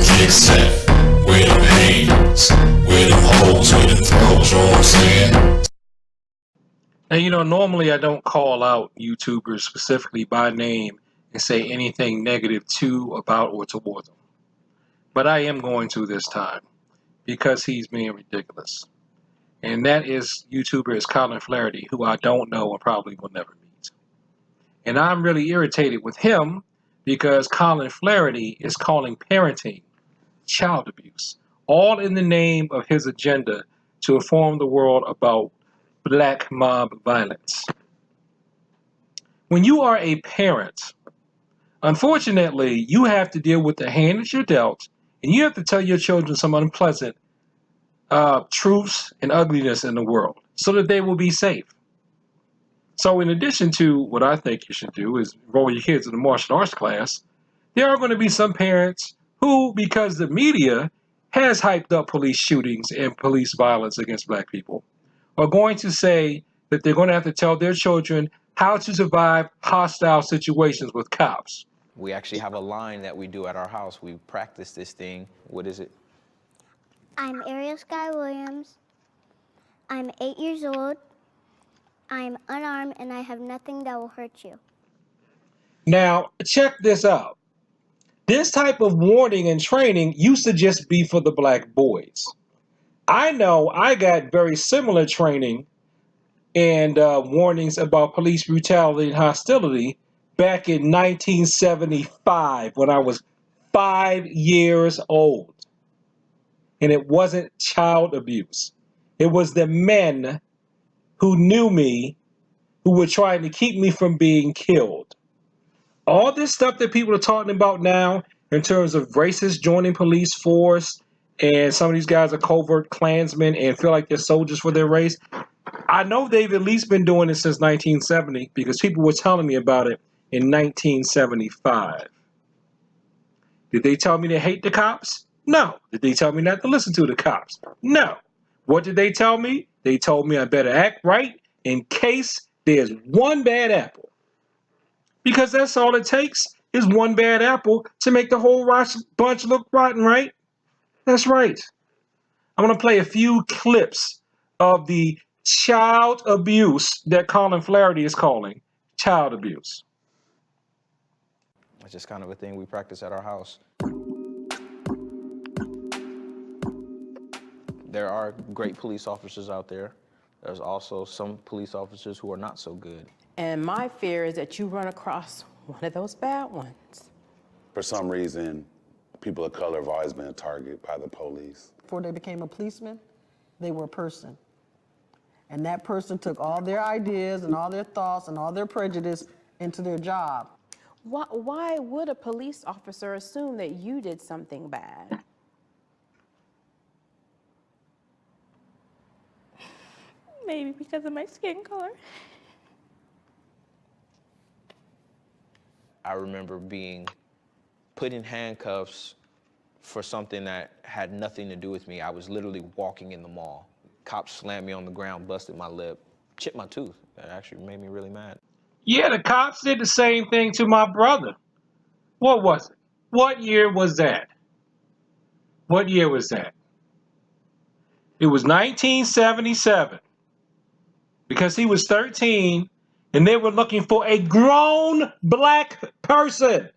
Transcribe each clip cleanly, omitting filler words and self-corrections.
kick set, where them hands, where them holes, where them throws, you know what I'm saying? And you know, normally I don't call out YouTubers specifically by name and say anything negative to, about, or toward them. But I am going to this time because he's being ridiculous. And that YouTuber is Colin Flaherty, who I don't know and probably will never meet. And I'm really irritated with him because Colin Flaherty is calling parenting child abuse, all in the name of his agenda to inform the world about black mob violence. When you are a parent, unfortunately, you have to deal with the hand that you're dealt, and you have to tell your children some unpleasant truths and ugliness in the world so that they will be safe. So in addition to what I think you should do is enroll your kids in a martial arts class, there are going to be some parents who, because the media has hyped up police shootings and police violence against black people, are going to say that they're going to have to tell their children how to survive hostile situations with cops. We actually have a line that we do at our house. We practice this thing. What is it? I'm Ariel Sky Williams. I'm 8 years old. I'm unarmed and I have nothing that will hurt you. Now, check this out. This type of warning and training used to just be for the black boys. I know I got very similar training and warnings about police brutality and hostility back in 1975 when I was 5 years old. And it wasn't child abuse. It was the men who knew me who were trying to keep me from being killed. All this stuff that people are talking about now in terms of racists joining police force and some of these guys are covert Klansmen and feel like they're soldiers for their race, I know they've at least been doing it since 1970 because people were telling me about it in 1975. Did they tell me to hate the cops? No. Did they tell me not to listen to the cops? No. What did they tell me? They told me I better act right in case there's one bad apple. Because that's all it takes is one bad apple to make the whole bunch look rotten, right? That's right. I'm going to play a few clips of the child abuse that Colin Flaherty is calling child abuse. It's just kind of a thing we practice at our house. There are great police officers out there. There's also some police officers who are not so good. And my fear is that you run across one of those bad ones. For some reason, people of color have always been a target by the police. Before they became a policeman, they were a person. And that person took all their ideas and all their thoughts and all their prejudice into their job. Why would a police officer assume that you did something bad? Maybe because of my skin color. I remember being put in handcuffs for something that had nothing to do with me. I was literally walking in the mall. Cops slammed me on the ground, busted my lip, chipped my tooth. That actually made me really mad. Yeah, the cops did the same thing to my brother. What was it? What year was that? What year was that? It was 1977. Because he was 13 and they were looking for a grown black person.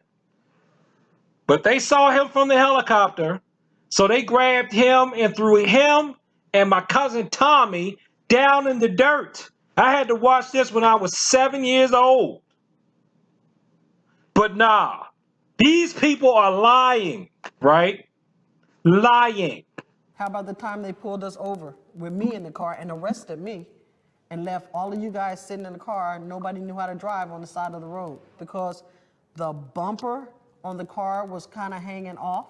But they saw him from the helicopter, so they grabbed him and threw him and my cousin Tommy down in the dirt. I had to watch this when I was 7 years old. But nah, these people are lying, right? Lying. How about the time they pulled us over with me in the car and arrested me and left all of you guys sitting in the car, nobody knew how to drive on the side of the road because the bumper on the car was kind of hanging off?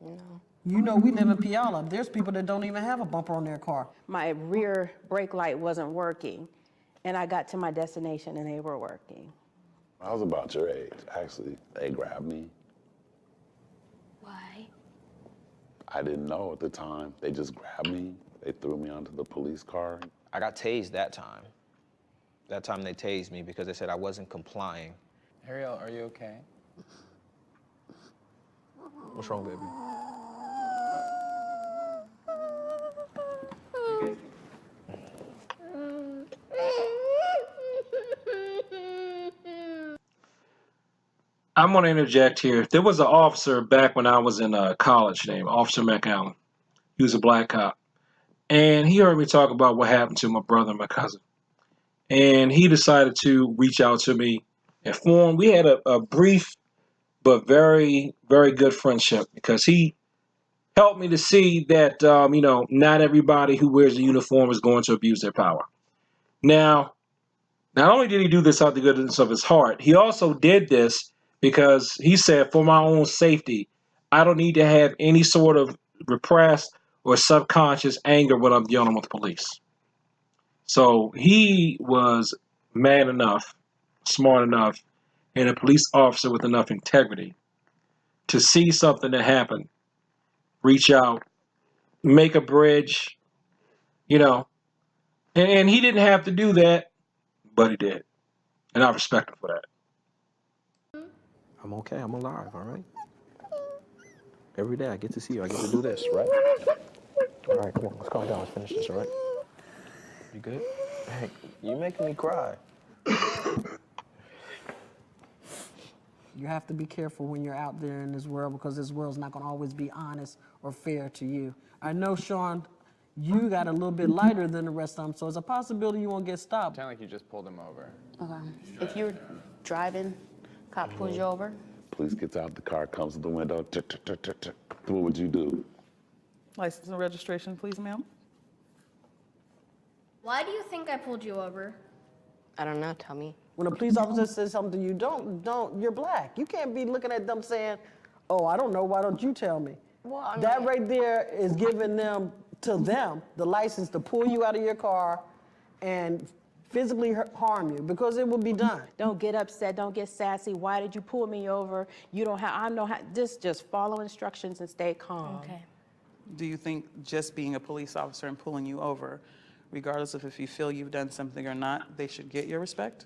No. You know, we live in Puyallup. There's people that don't even have a bumper on their car. My rear brake light wasn't working, and I got to my destination and they were working. I was about your age, actually. They grabbed me. Why? I didn't know at the time. They just grabbed me. They threw me onto the police car. I got tased that time. That time they tased me because they said I wasn't complying. Ariel, are you okay? What's wrong, baby? I'm going to interject here. There was an officer back when I was in college named Officer McAllen. He was a black cop. And he heard me talk about what happened to my brother and my cousin. And he decided to reach out to me and form. We had a brief but very, very good friendship because he helped me to see that, not everybody who wears a uniform is going to abuse their power. Now, not only did he do this out of the goodness of his heart, he also did this because he said, for my own safety, I don't need to have any sort of repressed or subconscious anger when I'm dealing with police. So he was man enough, smart enough, and a police officer with enough integrity to see something that happened, reach out, make a bridge, and he didn't have to do that, but he did. And I respect him for that. I'm okay. I'm alive, all right? Every day I get to see you. I get to do this, right? All right, come on. Let's calm down. Let's finish this, all right? You good? Hey, you making me cry. You have to be careful when you're out there in this world because this world's not going to always be honest or fair to you. I know, Sean, you got a little bit lighter than the rest of them, so it's a possibility you won't get stopped. Sound like you just pulled him over. Okay. If you're driving, cop pulls you over. Police gets out the car, comes to the window. What would you do? License and registration, please, ma'am. Why do you think I pulled you over? I don't know, tell me. When a police officer says something to you, you're black. You can't be looking at them saying, oh, I don't know, why don't you tell me? Well, I mean, that right there is giving them the license to pull you out of your car and physically harm you because it will be done. Don't get upset, don't get sassy. Why did you pull me over? You don't have, I know how, just follow instructions and stay calm. Okay. Do you think just being a police officer and pulling you over, regardless of if you feel you've done something or not, they should get your respect?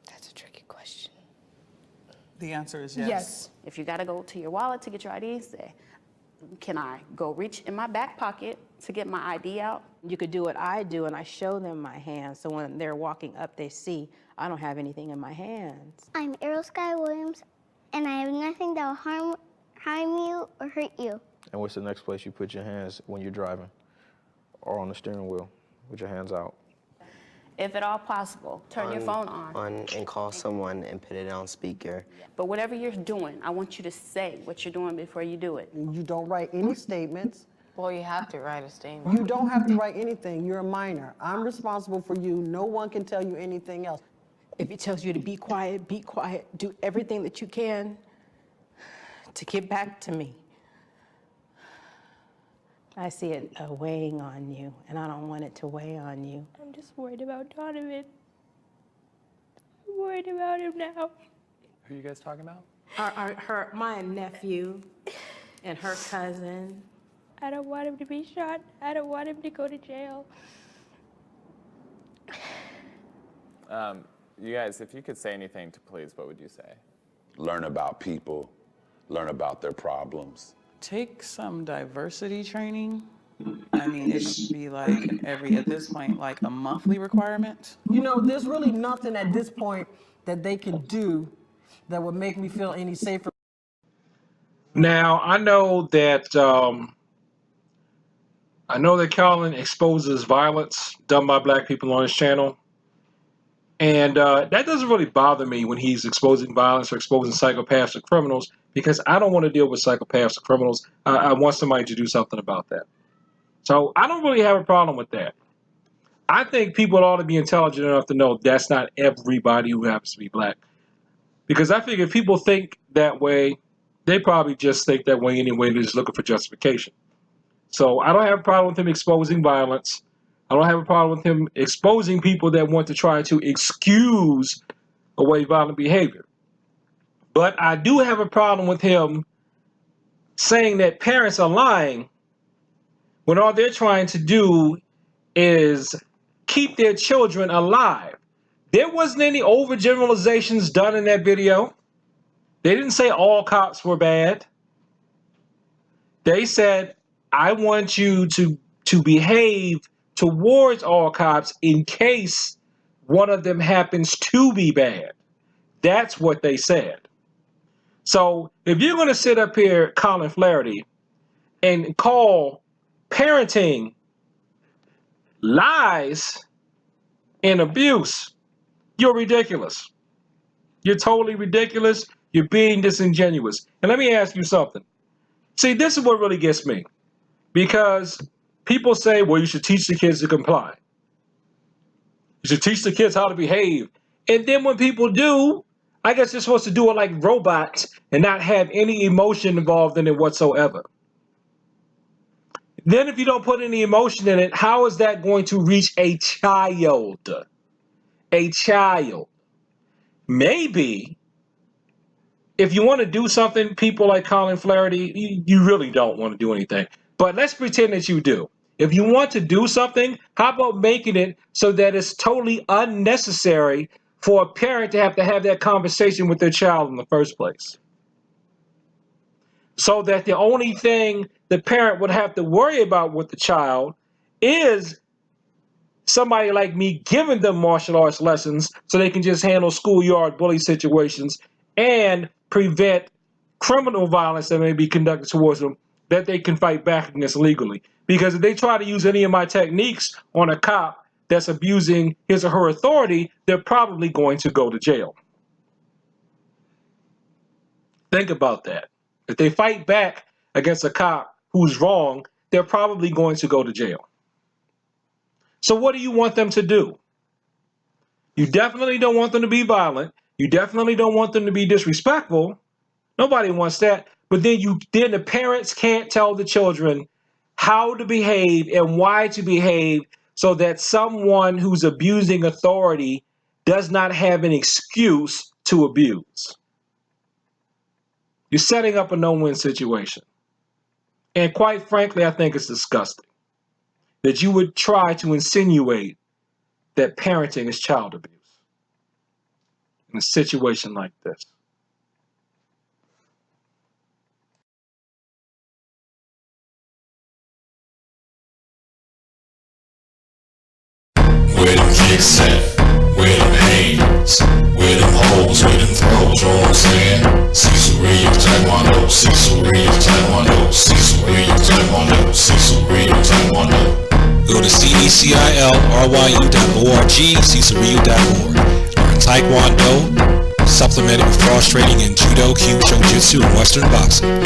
That's a tricky question. The answer is yes. Yes. If you gotta go to your wallet to get your ID, say, can I go reach in my back pocket to get my ID out? You could do what I do, and I show them my hands, so when they're walking up, they see I don't have anything in my hands. I'm Ariel Sky Williams, and I have nothing that will harm you or hurt you. And what's the next place you put your hands when you're driving or on the steering wheel with your hands out? If at all possible, turn your phone on. And call someone and put it on speaker. But whatever you're doing, I want you to say what you're doing before you do it. You don't write any statements. Well, you have to write a statement. You don't have to write anything. You're a minor. I'm responsible for you. No one can tell you anything else. If it tells you to be quiet, be quiet. Do everything that you can to get back to me. I see it weighing on you, and I don't want it to weigh on you. I'm just worried about Donovan. I'm worried about him now. Who are you guys talking about? My nephew and her cousin. I don't want him to be shot. I don't want him to go to jail. You guys, if you could say anything to police, what would you say? Learn about people, learn about their problems. Take some diversity training. I mean, it should be like at this point, like a monthly requirement. There's really nothing at this point that they can do that would make me feel any safer. Now, I know that Colin exposes violence done by black people on his channel. And that doesn't really bother me when he's exposing violence or exposing psychopaths or criminals, because I don't want to deal with psychopaths or criminals. I want somebody to do something about that. So I don't really have a problem with that. I think people ought to be intelligent enough to know that's not everybody who happens to be black. Because I figure if people think that way, they probably just think that way anyway. They're just looking for justification. So I don't have a problem with him exposing violence. I don't have a problem with him exposing people that want to try to excuse away violent behavior. But I do have a problem with him saying that parents are lying when all they're trying to do is keep their children alive. There wasn't any overgeneralizations done in that video. They didn't say all cops were bad. They said, I want you to behave towards all cops in case one of them happens to be bad. That's what they said. So if you're going to sit up here, Colin Flaherty, and call parenting lies and abuse, you're ridiculous. You're totally ridiculous. You're being disingenuous. And let me ask you something. See, this is what really gets me. Because people say, well, you should teach the kids to comply. You should teach the kids how to behave. And then when people do, I guess they're supposed to do it like robots and not have any emotion involved in it whatsoever. Then if you don't put any emotion in it, how is that going to reach a child? A child. Maybe if you want to do something, people like Colin Flaherty, you really don't want to do anything. But let's pretend that you do. If you want to do something, how about making it so that it's totally unnecessary for a parent to have that conversation with their child in the first place? So that the only thing the parent would have to worry about with the child is somebody like me giving them martial arts lessons so they can just handle schoolyard bully situations and prevent criminal violence that may be conducted towards them that they can fight back against legally. Because if they try to use any of my techniques on a cop that's abusing his or her authority, they're probably going to go to jail. Think about that. If they fight back against a cop who's wrong, they're probably going to go to jail. So what do you want them to do? You definitely don't want them to be violent. You definitely don't want them to be disrespectful. Nobody wants that. But then the parents can't tell the children how to behave and why to behave so that someone who's abusing authority does not have an excuse to abuse. You're setting up a no-win situation. And quite frankly, I think it's disgusting that you would try to insinuate that parenting is child abuse in a situation like this. Where them kicks at? Where them hands? Where them holes? Where them throws? You know what I'm saying? Cecil Rio Taekwondo, Cecil Rio Taekwondo, Cecil Rio Taekwondo, Cecil Rio Taekwondo. Go to cecilryu.org, cecilryu.org. Learn Taekwondo, supplemented with cross training in Judo, Kyushu Jitsu, and Western boxing.